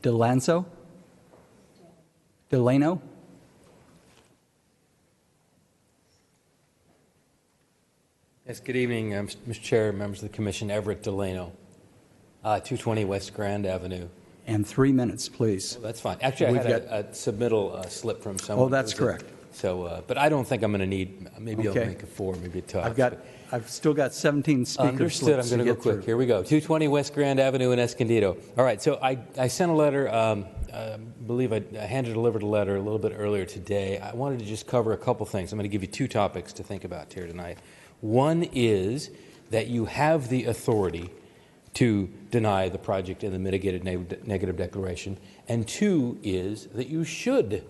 DeLano? Yes, good evening, Mr. Chair, members of the Commission. Everett DeLano, 220 West Grand Avenue. And 3 minutes, please. Oh, that's fine. Actually, I had a submittal slip from someone. Oh, that's correct. But I don't think I'm going to need, maybe Okay. I'll make a 4, maybe a 2. I've still got 17 speaker Understood. slips. I'm going to go quick. Through. Here we go. 220 West Grand Avenue in Escondido. All right, so I sent a letter, I believe I hand-delivered a letter a little bit earlier today. I wanted to just cover a couple things. I'm going to give you 2 topics to think about here tonight. One is that you have the authority to deny the project in the mitigated negative declaration, and 2 is that you should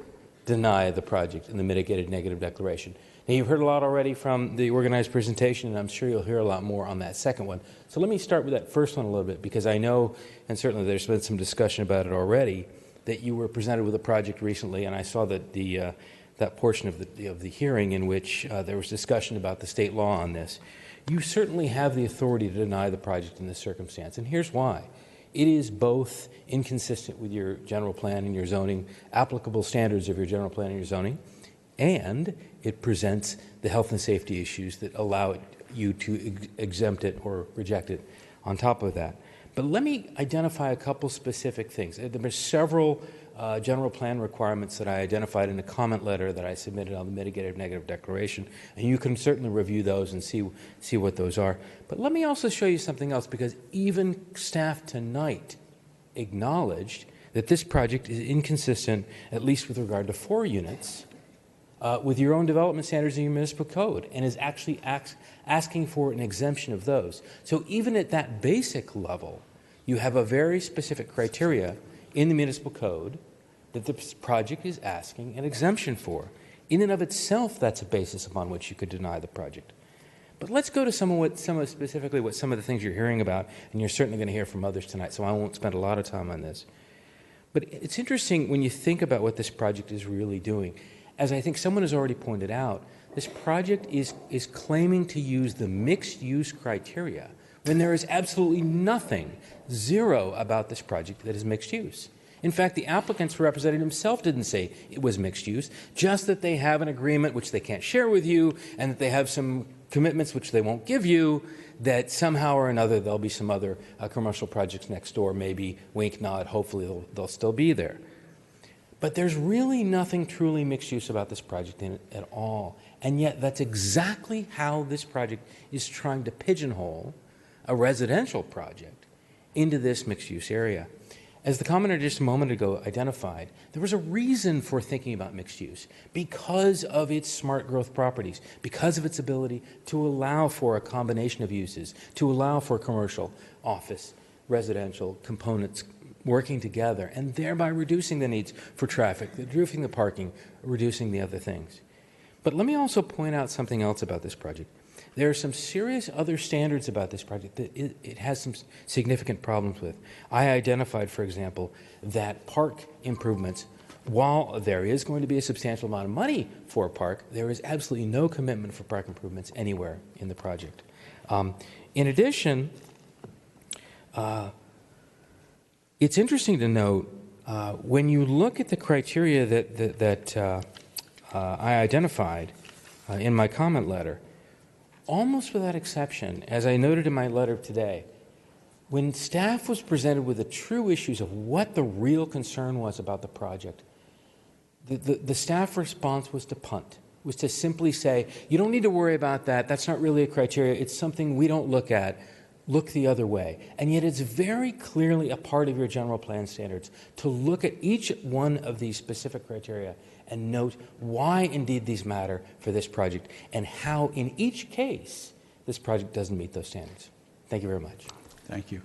deny the project in the mitigated negative declaration. Now, you've heard a lot already from the organized presentation, and I'm sure you'll hear a lot more on that second one. So let me start with that first one a little bit, because I know, and certainly there's been some discussion about it already, that you were presented with a project recently, and I saw that that portion of the hearing in which there was discussion about the state law on this. You certainly have the authority to deny the project in this circumstance, and here's why. It is both inconsistent with your general plan and your zoning, applicable standards of your general plan and your zoning, and it presents the health and safety issues that allow you to exempt it or reject it on top of that. But let me identify a couple specific things. There were several general plan requirements that I identified in a comment letter that I submitted on the mitigated negative declaration, and you can certainly review those and see what those are. But let me also show you something else, because even staff tonight acknowledged that this project is inconsistent, at least with regard to 4 units, with your own development standards in your municipal code, and is actually asking for an exemption of those. So even at that basic level, you have a very specific criteria in the municipal code that the project is asking an exemption for. In and of itself, that's a basis upon which you could deny the project. But let's go to specifically what some of the things you're hearing about, and you're certainly going to hear from others tonight, so I won't spend a lot of time on this. But it's interesting when you think about what this project is really doing. As I think someone has already pointed out, this project is claiming to use the mixed-use criteria when there is absolutely nothing, zero, about this project that is mixed use. In fact, the applicant's representative himself didn't say it was mixed use, just that they have an agreement which they can't share with you, and that they have some commitments which they won't give you, that somehow or another there'll be some other commercial projects next door, maybe, wink, nod, hopefully they'll still be there. But there's really nothing truly mixed use about this project in it at all. And yet that's exactly how this project is trying to pigeonhole a residential project into this mixed use area. As the commenter just a moment ago identified, there was a reason for thinking about mixed use because of its smart growth properties, because of its ability to allow for a combination of uses, to allow for commercial, office, residential components working together, and thereby reducing the needs for traffic, reducing the parking, reducing the other things. But let me also point out something else about this project. There are some serious other standards about this project that it has some significant problems with. I identified, for example, that park improvements, while there is going to be a substantial amount of money for a park, there is absolutely no commitment for park improvements anywhere in the project. In addition, it's interesting to note when you look at the criteria that I identified in my comment letter, almost without exception, as I noted in my letter today, when staff was presented with the true issues of what the real concern was about the project, the staff response was to punt, was to simply say, you don't need to worry about that, that's not really a criteria, it's something we don't look at, look the other way. And yet it's very clearly a part of your general plan standards to look at each one of these specific criteria and note why indeed these matter for this project and how in each case this project doesn't meet those standards. Thank you very much. Thank you.